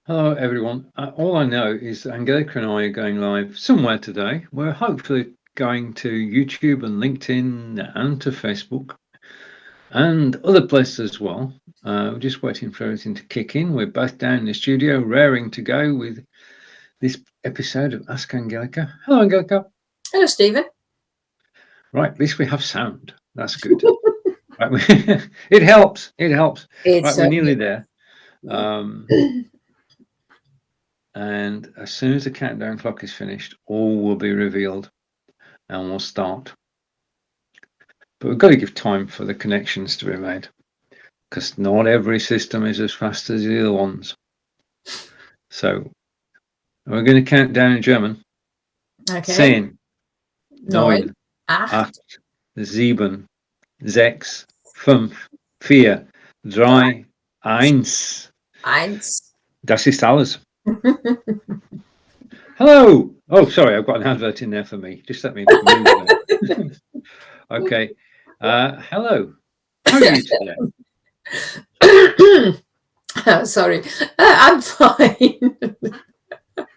Hello, everyone. All I know is that Angelika and I are going live somewhere today. We're hopefully going to YouTube and LinkedIn and to Facebook and other places as well. We're just waiting for everything to kick in. We're both down in the studio, raring to go with this episode of Ask Angelika. Hello, Angelika. Hello, Stephen. Right, at least we have sound. That's good. Right, it helps. It helps. Right, we're nearly there. And as soon as the countdown clock is finished, all will be revealed and we'll start. But we've got to give time for the connections to be made because not every system is as fast as the other ones. So we're going to count down in German. Okay. 10, 9, 8, 7, 6, 5, 4, 3, 1. Das ist alles. Hello. Oh, sorry, I've got an advert in there for me. Just let me move it. Okay. Hello. How are you today? Sorry, I'm fine.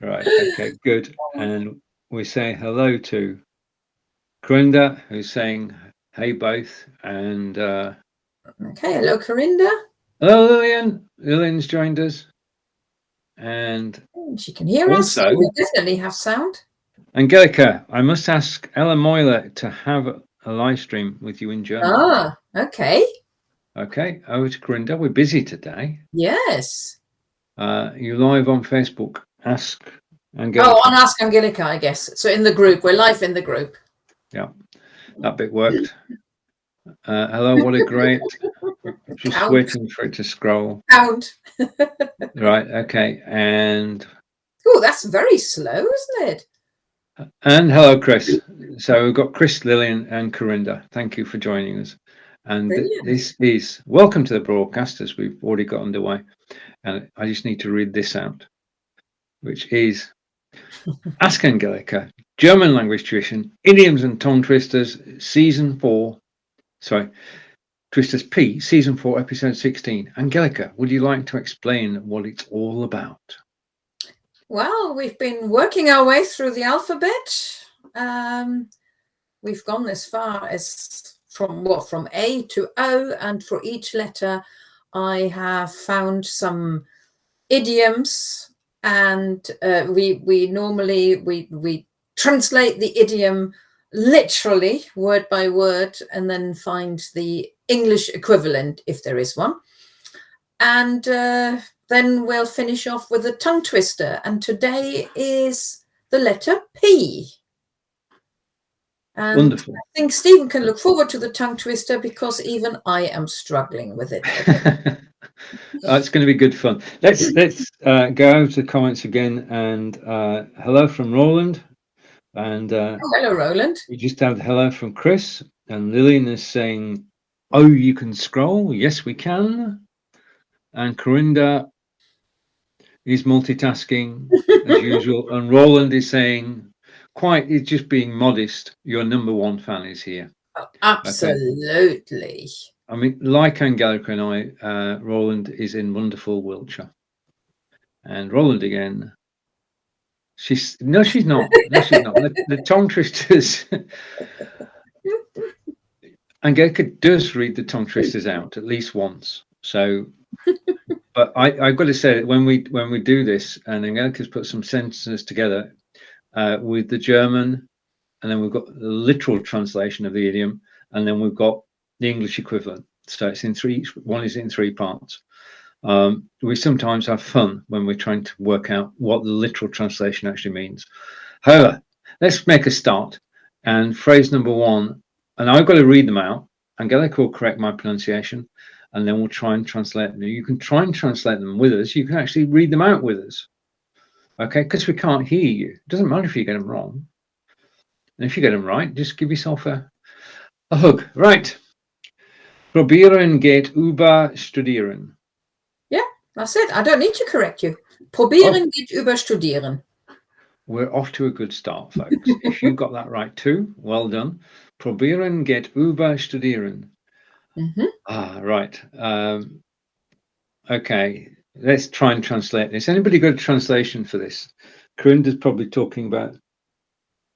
Right. Okay. Good. And we say hello to Corinda, who's saying hey both. And okay. Hello, Corinda. hello, Lillian. Lillian's joined us. And she can hear us. So we definitely have sound. Angelika, I must ask Ella Moyler to have a live stream with you in German. Ah, okay. Okay, over to Corinda. We're busy today. Yes. You're live on Facebook. Ask Angelika. Oh, on Ask Angelika, I guess. So in the group, we're live in the group. Yeah, that bit worked. Hello, what a great. Just Count. waiting for it to scroll. Count. Right, okay, and. Oh, that's very slow, isn't it? And hello, Chris. So we've got Chris, Lillian, and Corinda. Thank you for joining us. And this is welcome to the broadcast as we've already got underway. And I just need to read this out, which is Ask Angelika, German language tuition, Idioms and Tongue Twisters, Season 4. Sorry, Twisters P, Season 4, Episode 16. Angelika, would you like to explain what it's all about? Well, we've been working our way through the alphabet. We've gone as far as from A to O, and for each letter I have found some idioms, and we normally translate the idiom literally word by word and then find the English equivalent if there is one, and then we'll finish off with a tongue twister, and today is the letter P. And wonderful. I think Stephen can look forward to the tongue twister because even I am struggling with it. It's going to be good fun. Let's go over to the comments again. And hello from Roland. And hello, Roland. We just had hello from Chris. And Lillian is saying, "Oh, you can scroll." Yes, we can. And Corinda is multitasking as usual. And Roland is saying, he's just being modest. Your number one fan is here. Oh, absolutely. Okay. I mean, like Angelika and I, Roland is in wonderful Wiltshire. And Roland again. She's not. No, she's not. The tongue twisters. Angelika does read the tongue twisters out at least once. So, but I've got to say that when we do this, and Angelika's put some sentences together with the German, and then we've got the literal translation of the idiom, and then we've got the English equivalent. So it's in three. One is in 3 parts. We sometimes have fun when we're trying to work out what the literal translation actually means. However, let's make a start. And phrase number 1, and I've got to read them out. Angelika will correct my pronunciation, and then we'll try and translate them. You can try and translate them with us. You can actually read them out with us. Okay, because we can't hear you. It doesn't matter if you get them wrong. And if you get them right, just give yourself a hug. Right. Probieren, geht, über, studieren. Yeah, that's it. I don't need to correct you. Probieren, geht, über, studieren. We're off to a good start, folks. If you got that right too, well done. Probieren, geht, über, studieren. Mm-hmm. Right. Okay. let's try and translate this. Anybody got a translation for this? Corinda's probably talking about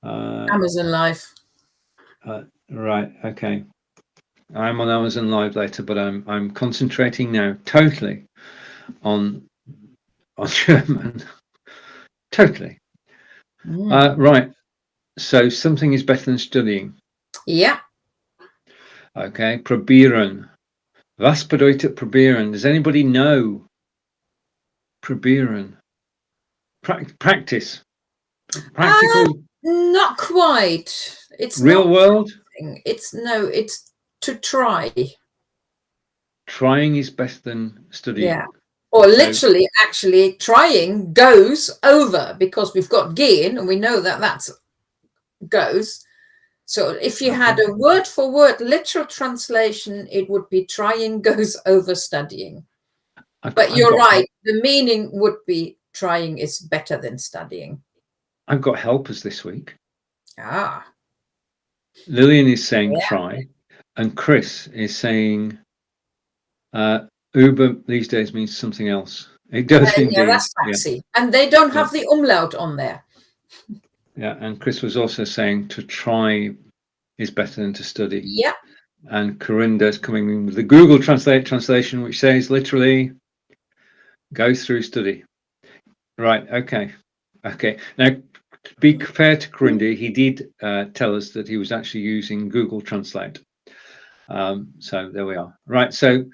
Amazon Live. Right. Okay. I'm on Amazon Live later, but I'm concentrating now totally on German. Totally. Right. So something is better than studying. Yeah. Okay. Probieren. Was bedeutet probieren? Does anybody know? Probieren. Practice. Practical. Not quite. It's real not world. It's to try. Trying is better than studying. Yeah. Or literally, actually, trying goes over because we've got gehen and we know that that's goes. So if you had a word for word literal translation, it would be trying goes over studying. But you're right. The meaning would be trying is better than studying. I've got helpers this week. Ah. Lillian is saying try, and Chris is saying Uber these days means something else. It does indeed. Yeah, that's fancy. Yeah. And they don't have the umlaut on there. Yeah, and Chris was also saying to try is better than to study. Yeah. And Corinda's coming in with the Google translation, which says literally go through study. Right, okay. Okay. Now, to be fair to Corinda, he did tell us that he was actually using Google Translate. So there we are. Right, so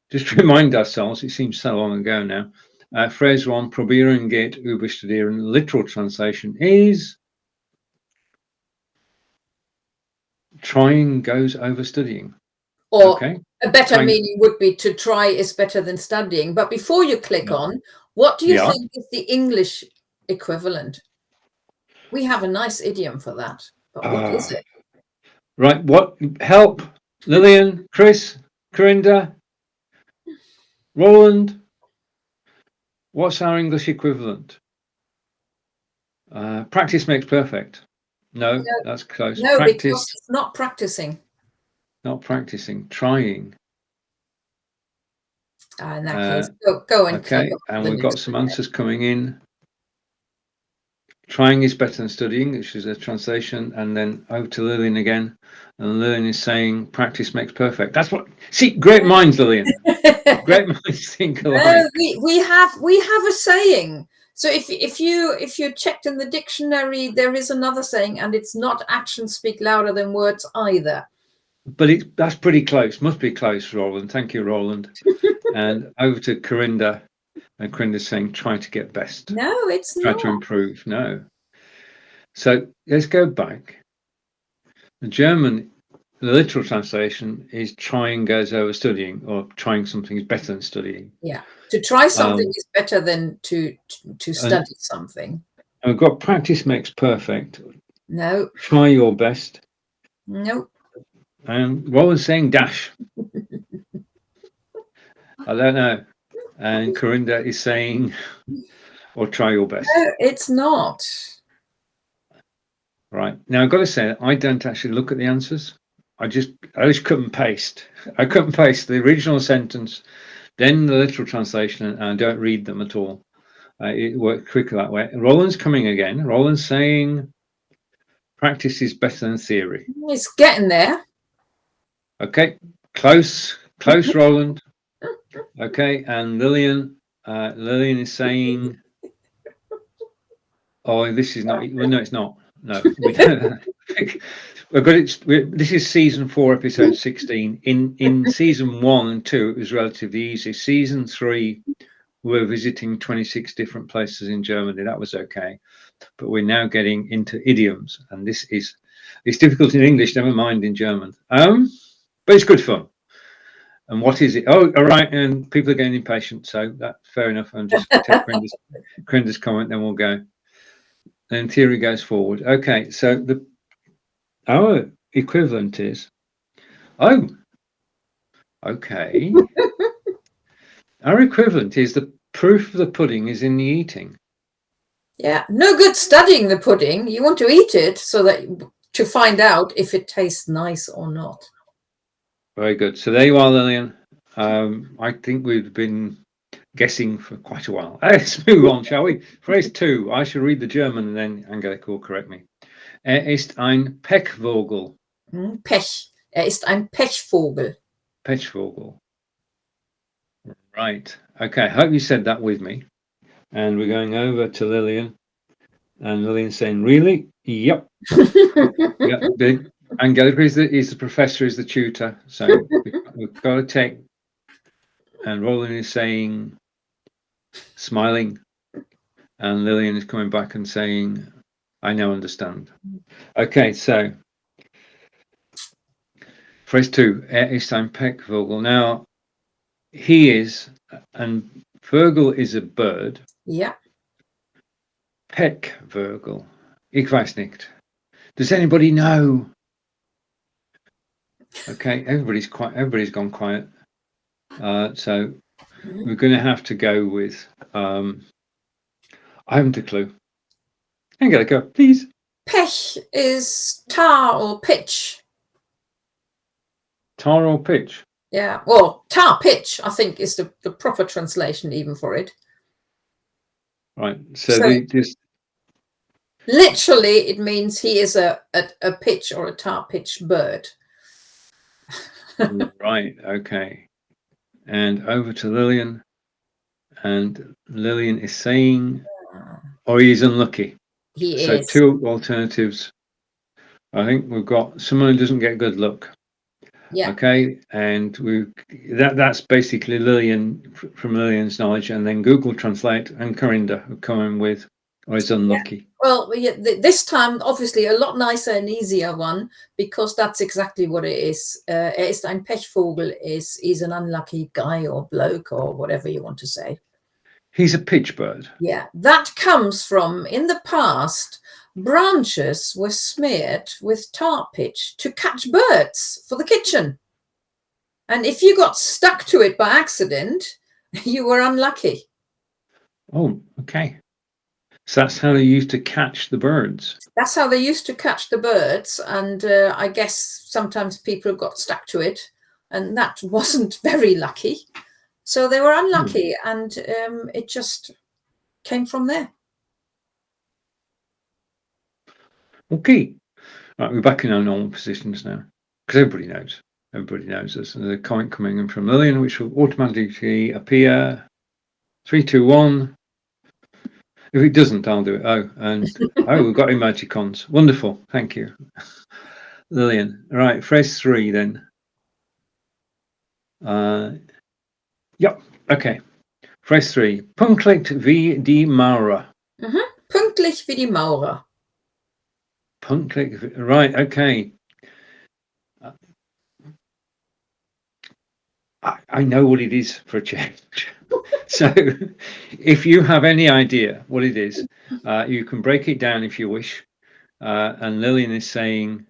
just to remind ourselves, it seems so long ago now. Phrase 1, Probieren, geht, über, studieren. Literal translation is trying goes over studying. Or a better meaning would be to try is better than studying. But before you click on, what do you think is the English equivalent? We have a nice idiom for that. But what is it? Right, what? Help. Lillian, Chris, Corinda, Roland. What's our English equivalent? Practice makes perfect. No, that's close. No, practice. Because it's not practicing. Not practicing, trying. In that case, go and okay, and we've got some answers coming in. Trying is better than studying, which is a translation, and then over to Lillian again. And Lillian is saying practice makes perfect. That's what. See, great minds, Lillian. Great minds think alike. We have a saying. So if you checked in the dictionary, there is another saying, and it's not actions speak louder than words either. But that's pretty close. Must be close, Roland. Thank you, Roland. And over to Corinda. And Corinda's saying try to get best. No, it's try not. To improve. No. So let's go back. The German, the literal translation is trying goes over studying, or trying something is better than studying. Yeah. To try something is better than to study something. And we've got practice makes perfect. No. Try your best. No. And Roland's saying dash. I don't know. And Corinda is saying, or try your best. No, it's not. Right. Now, I've got to say, I don't actually look at the answers. I just cut and paste. I cut and paste the original sentence, then the literal translation, and I don't read them at all. It worked quicker that way. Roland's coming again. Roland's saying practice is better than theory. It's getting there. Okay. Close, Roland. Okay, and Lillian is saying, oh, this is not, well, no, it's not. No, we don't. We've got it. This is season 4, episode 16. In season 1 and 2, it was relatively easy. Season 3, we're visiting 26 different places in Germany. That was okay. But we're now getting into idioms, and it's difficult in English, never mind in German. But it's good fun. And what is it? Oh, all right. And people are getting impatient, so that's fair enough. I'm just take Corinda's comment, then we'll go. And theory goes forward. Okay, so our equivalent is, oh, okay. Our equivalent is the proof of the pudding is in the eating. Yeah, no good studying the pudding. You want to eat it so that to find out if it tastes nice or not. Very good. So there you are, Lillian. I think we've been guessing for quite a while. Let's move on, shall we? Phrase 2. I shall read the German and then Angelika will correct me. Ist ein Pechvogel. Pech. Ist ein Pechvogel. Pechvogel. Right. Okay. I hope you said that with me. And we're going over to Lillian. And Lillian's saying, really? Yep. Yep. Angelika is the professor, is the tutor. So we've got to take. And Roland is saying, smiling. And Lillian is coming back and saying, I now understand. Okay, so phrase 2, ist ein Pechvogel. Now, he is, and Vogel is a bird. Yeah. Pechvogel. Ich weiß nicht. Does anybody know? Okay, everybody's gone quiet. So we're going to have to go with, I haven't a clue. Angelika, please. Pech is tar or pitch. Tar or pitch? Yeah, well, tar pitch, I think, is the proper translation even for it. Right, so this... Literally, it means he is a pitch or a tar pitch bird. Right, okay. And over to Lillian. And Lillian is saying, or he's unlucky. He is. So 2 alternatives. I think we've got someone who doesn't get good luck. Yeah. Okay, and that's basically Lillian, from Lillian's knowledge, and then Google Translate and Corinda who come in with, or is unlucky. Yeah. Well, this time, obviously, a lot nicer and easier one, because that's exactly what it is. Ist ein Pechvogel is an unlucky guy or bloke or whatever you want to say. He's a pitch bird. Yeah, that comes from, in the past, branches were smeared with tar pitch to catch birds for the kitchen. And if you got stuck to it by accident, you were unlucky. Oh, okay. So that's how they used to catch the birds. That's how they used to catch the birds. And I guess sometimes people got stuck to it, and that wasn't very lucky. So they were unlucky, and it just came from there. Okay. Right, we're back in our normal positions now, because everybody knows. Everybody knows us. And there's a comment coming in from Lillian, which will automatically appear. 3, 2, 1. If it doesn't, I'll do it. Oh, and we've got emojicons. Wonderful. Thank you, Lillian. Right, phrase 3 then. Yep. Okay. Phrase 3. Pünktlich wie die Maurer. Pünktlich wie die Maurer. Pünktlich. Right. Okay. I know what it is for a change. So if you have any idea what it is, you can break it down if you wish. And Lillian is saying,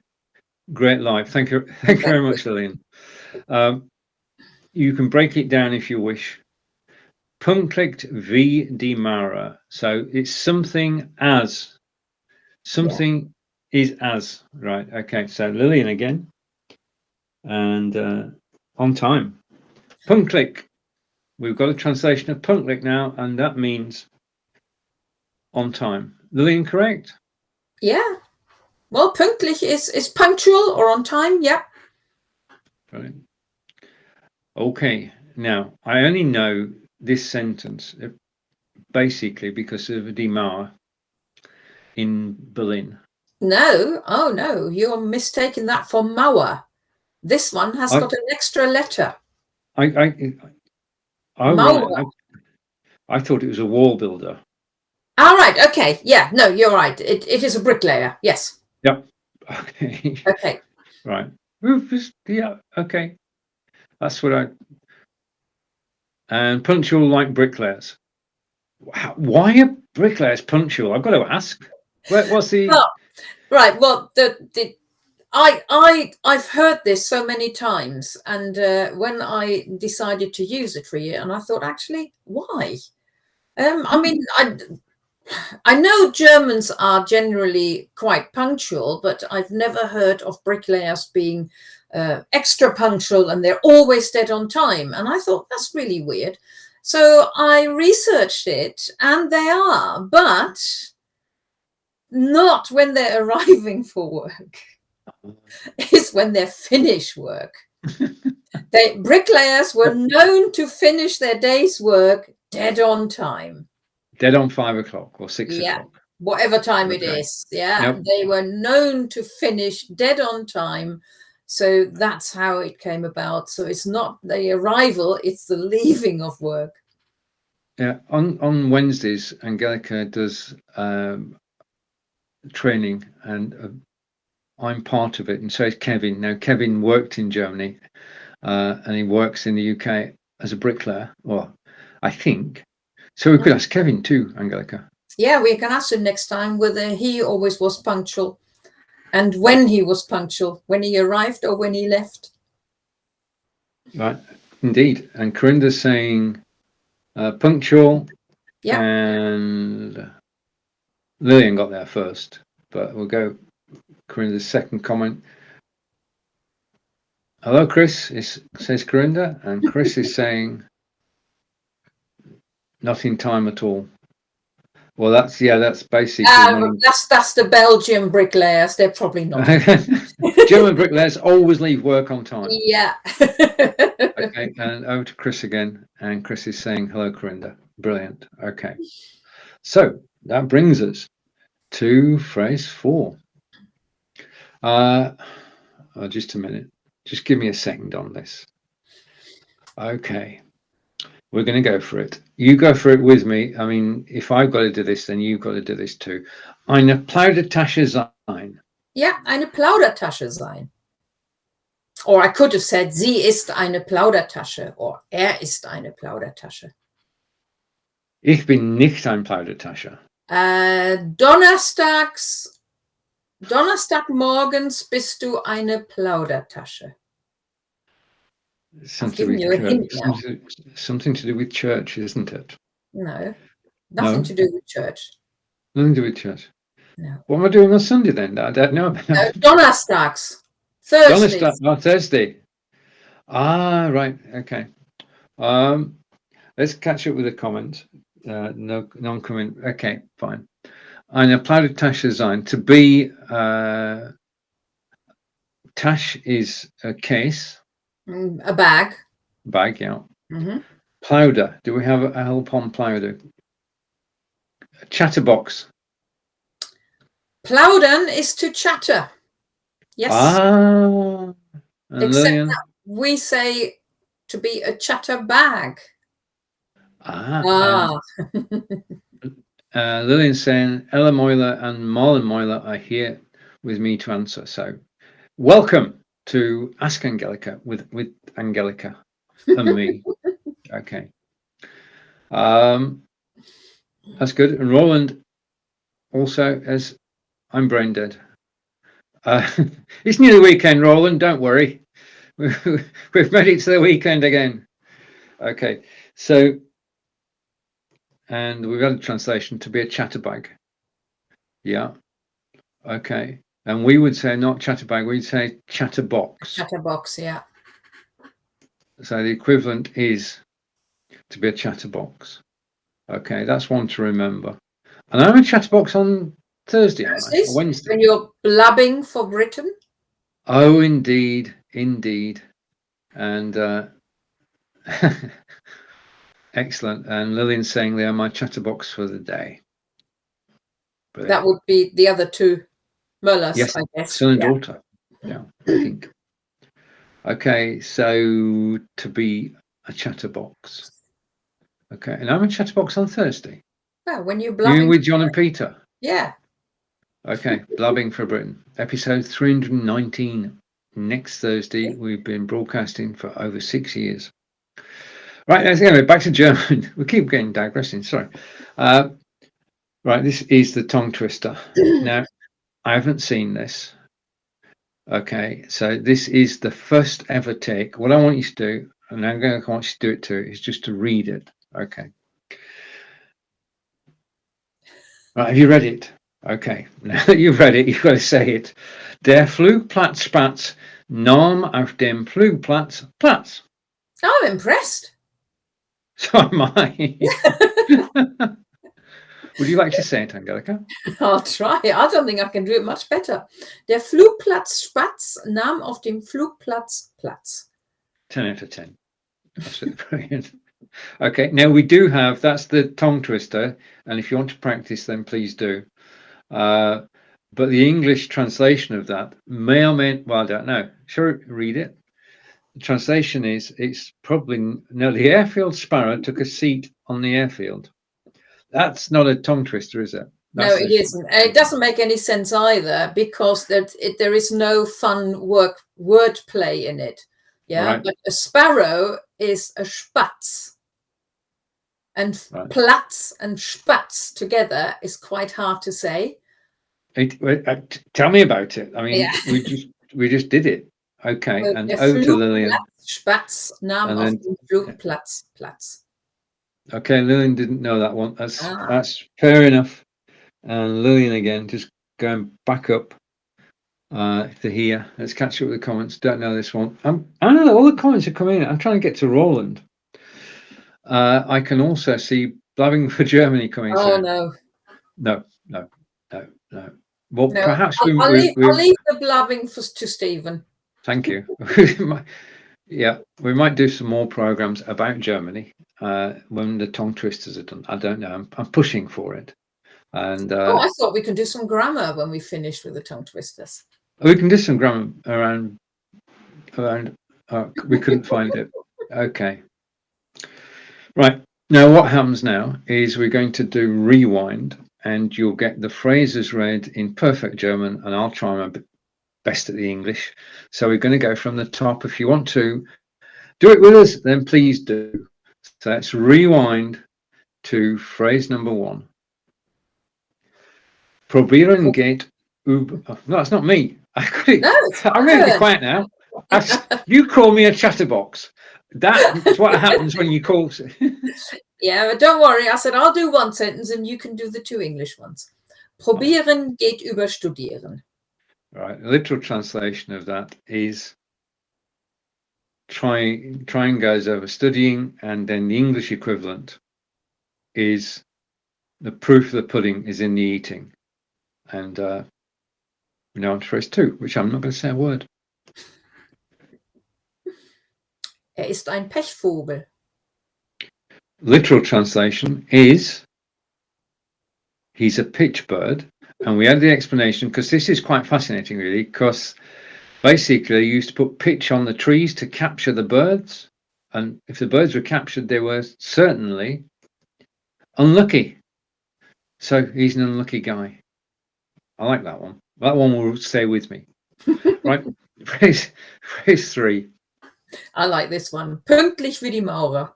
great live. Thank you very much, Lillian. You can break it down if you wish. Pünktlich wie die Maurer. So it's something as. Something is as. Right. Okay. So Lillian again. And on time. Pünktlich. We've got a translation of pünktlich now, and that means on time. Lillian, correct? Yeah. Well, pünktlich is punctual or on time. Yeah. Brilliant. Okay. Now, I only know this sentence basically because of die Mauer in Berlin. No. Oh, no. You're mistaking that for Mauer. This one has got an extra letter. I thought it was a wall builder. All right. Okay. Yeah. No, you're right. It is a bricklayer. Yes. Yep. Okay. Okay. Right. Yeah. Okay. That's what and punctual like bricklayers. Why are bricklayers punctual? I've got to ask. What's the... Well, right. Well, I've heard this so many times, and when I decided to use it for a year, and I thought, actually, why? I mean, I know Germans are generally quite punctual, but I've never heard of bricklayers being extra punctual, and they're always dead on time. And I thought, that's really weird. So I researched it, and they are, but not when they're arriving for work. It's when they finish work. Bricklayers were known to finish their day's work dead on time. Dead on 5 o'clock or 6 o'clock. Whatever time it is. Yeah, yep. They were known to finish dead on time. So that's how it came about. So it's not the arrival, it's the leaving of work. Yeah, on Wednesdays, Angelika does training, and I'm part of it, and so is Kevin. Now, Kevin worked in Germany, and he works in the UK as a bricklayer, or I think. So we could ask Kevin too, Angelika. Yeah, we can ask him next time whether he always was punctual, and when he was punctual, when he arrived or when he left. Right, indeed. And Corinda's saying punctual, yeah. And Lillian got there first, but we'll go Corinda's second comment. Hello, Chris, says Corinda, and Chris is saying not in time at all. Well, that's basically that's the Belgian bricklayers. They're probably not. German bricklayers always leave work on time. Yeah. Okay, and over to Chris again, and Chris is saying hello, Corinda. Brilliant. Okay, so that brings us to phrase 4. Just a minute. Just give me a second on this. Okay. We're going to go for it. You go for it with me. I mean, if I've got to do this, then you've got to do this too. Eine Plaudertasche sein. Yeah, eine Plaudertasche sein. Or I could have said, sie ist eine Plaudertasche, or ist eine Plaudertasche. Ich bin nicht ein Plaudertasche. Donnerstagmorgens bist du eine Plaudertasche. Something to do with church, isn't it? No, nothing to do with church. Nothing to do with church. No. What am I doing on Sunday then? I don't know. Donnerstags. Thursday. Ah, right. Okay. Let's catch up with the comment. No non-comment. Okay, fine. Eine Plaudertasche sein. To be, Tasch is a case. A bag. Bag, yeah. Mm-hmm. Plauder. Do we have a help on plauder? A chatterbox. Plaudern is to chatter. Yes. Ah. Except that we say to be a chatter bag. Lillian's saying Ella Moyler and Marlon Moyler are here with me to answer. So welcome to Ask Angelika with Angelika and me. Okay. That's good. And Roland also, as I'm brain dead. It's nearly weekend, Roland. Don't worry. We've made it to the weekend again. Okay. So, and we've got a translation to be a chatterbag. Yeah. Okay. And we would say not chatterbag, we'd say chatterbox. Chatterbox, yeah. So the equivalent is to be a chatterbox. Okay, that's one to remember. And I'm a chatterbox on Thursday, or Wednesday. When you're blabbing for Britain? Oh, indeed, indeed. And excellent. And Lillian's saying they are my chatterbox for the day. Brilliant. That would be the other two Mullers, yes, I guess. Son and daughter. Yeah, I think. Okay, so to be a chatterbox. Okay, and I'm a chatterbox on Thursday. Well, when you're blabbing. You with John and Peter? Yeah. Okay, Blabbing for Britain. Episode 319. Next Thursday. We've been broadcasting for over 6 years. Right, anyway, back to German. We keep getting digressing, sorry. Right, this is the tongue twister. Now, I haven't seen this. Okay, so this is the first ever take. What I want you to do, and I'm going to want you to do it too, is just to read it. Okay. Right, have you read it? Okay, now that you've read it, you've got to say it. Der Flugplatzspatz nahm auf dem Flugplatz Platz. I'm impressed. So am I. Would you like to say it, Angelika? I'll try. I don't think I can do it much better. Der Flugplatzspatz nahm auf dem Flugplatz Platz. 10 out of 10. Absolutely brilliant. Okay, now we do have, that's the tongue twister, and if you want to practice, then please do. But the English translation of that may or may, well, I don't know. Sure, read it. The translation is, it's probably, no, the airfield sparrow took a seat on the airfield. That's not a tongue twister, is it? No, it isn't. It doesn't make any sense either, because there is no fun word play in it. Yeah, right. But a sparrow is a spatz. And right. Platz and spatz together is quite hard to say. Tell me about it. I mean, yeah. we just did it. Okay, so and over to Lillian. Spatz nahm auf dem Flugplatz Platz. Okay, Lillian didn't know that one. That's fair enough. And Lillian again, just going back up to here. Let's catch up with the comments. Don't know this one. I don't know. All the comments are coming in. I'm trying to get to Roland. I can also see blabbing for Germany coming through. No. Well, no, perhaps I'll leave the blabbing to Stephen. Thank you. Yeah, we might do some more programs about Germany when the tongue twisters are done. I don't know. I'm pushing for it. And I thought we could do some grammar when we finished with the tongue twisters. We can do some grammar around. We couldn't find it. Okay. Right. Now, what happens now is we're going to do rewind, and you'll get the phrases read in perfect German, and I'll try my best at the English. So we're going to go from the top. If you want to do it with us, then please do. So let's rewind to phrase number 1. Probieren, geht, über. Oh, no, that's not me. I'm going to be quiet now. You call me a chatterbox. That's what happens when you call. Yeah, but don't worry. I said I'll do one sentence and you can do the 2 English ones. Probieren, geht, über, studieren. Right. The literal translation of that is trying goes over studying, and then the English equivalent is the proof of the pudding is in the eating. And we're now on to phrase 2, which I'm not going to say a word. Ist ein Pechvogel. Literal translation is he's a pitch bird. And we had the explanation, because this is quite fascinating, really, because basically they used to put pitch on the trees to capture the birds. And if the birds were captured, they were certainly unlucky. So he's an unlucky guy. I like that one. That one will stay with me. Right. Phrase 3. I like this one. Pünktlich wie die Maurer.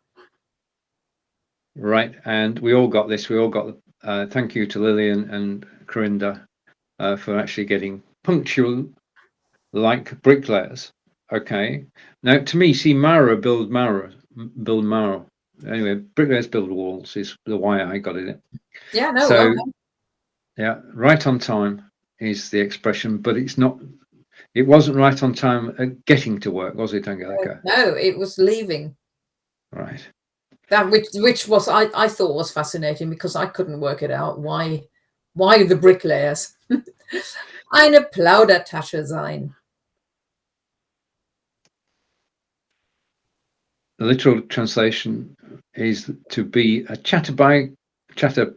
Right. And we all got this. We all got thank you to Lillian and Corinda for actually getting punctual like bricklayers. Okay. Now, to me, see, Maurer build Maurer. Anyway, bricklayers build walls is the way I got it. Yeah, no. So, yeah, right on time is the expression, but it's not. It wasn't right on time at getting to work, was it, Angelika? No, it was leaving. Right. That which was I thought was fascinating, because I couldn't work it out. Why the bricklayers? Eine Plaudertasche sein. The literal translation is to be a chatter.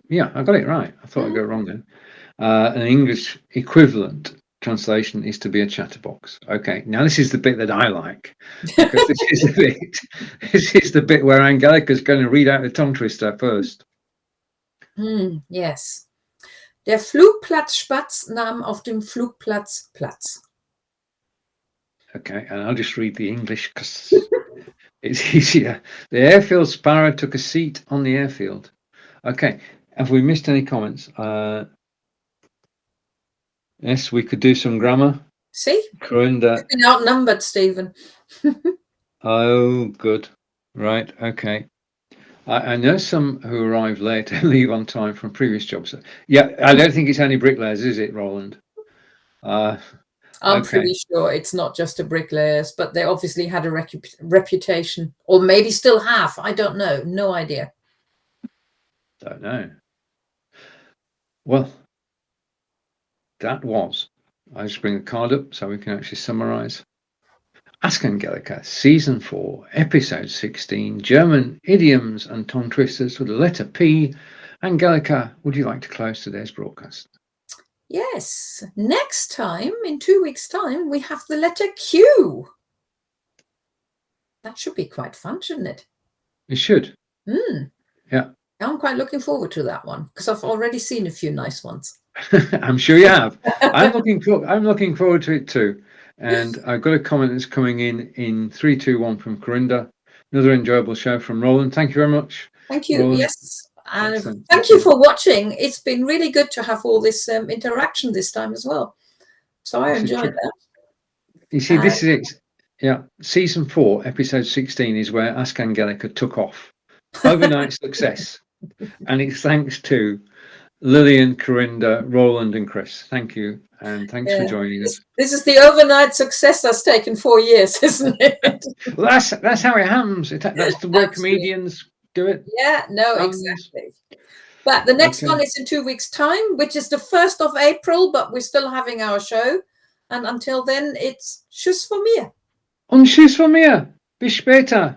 Yeah, I got it right. I thought I'd go wrong then. An English equivalent translation is to be a chatterbox. Okay, now this is the bit that I like, because this is the bit where Angelika's going to read out the tongue twister first. Yes. Der Flugplatzspatz nahm auf dem Flugplatz Platz. Okay, and I'll just read the English because it's easier. The airfield sparrow took a seat on the airfield. Okay, have we missed any comments? Yes, we could do some grammar. See? Corinda. You've been outnumbered, Stephen. Oh, good. Right, okay. I know some who arrive late and leave on time from previous jobs. Yeah, I don't think it's only bricklayers, is it, Roland? I I'm Okay. pretty sure it's not just a bricklayers, but they obviously had a reputation, or maybe still have. I don't know. No idea. Don't know. Well, that was. I just bring the card up so we can actually summarize. Ask Angelika, Season 4, Episode 16, German Idioms and Tongue Twisters with the letter P. Angelika, would you like to close today's broadcast? Yes. Next time, in 2 weeks' time, we have the letter Q. That should be quite fun, shouldn't it? It should. Yeah. I'm quite looking forward to that one because I've already seen a few nice ones. I'm sure you have. I'm looking forward to it too. And I've got a comment that's coming in 3, 2, 1 from Corinda. Another enjoyable show from Roland. Thank you very much. Thank you. Roland. Yes. And Excellent. thank you for watching. It's been really good to have all this interaction this time as well. So I enjoyed that. You see, this is it. Yeah. Season 4, Episode 16 is where Ask Angelika took off. Overnight success. And it's thanks to Lillian, Corinda, Roland and Chris. Thank you. And thanks for joining us. This is the overnight success that's taken 4 years, isn't it? Well, that's how it happens. That's the way comedians do it. Yeah, no, exactly. But the next one is in 2 weeks' time, which is the 1st of April, but we're still having our show. And until then, it's Tschüss von mir. Und Tschüss von mir. Bis später.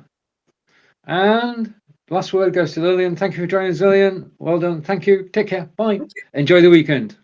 And last word goes to Lillian. Thank you for joining us, Lillian. Well done. Thank you. Take care. Bye. Enjoy the weekend.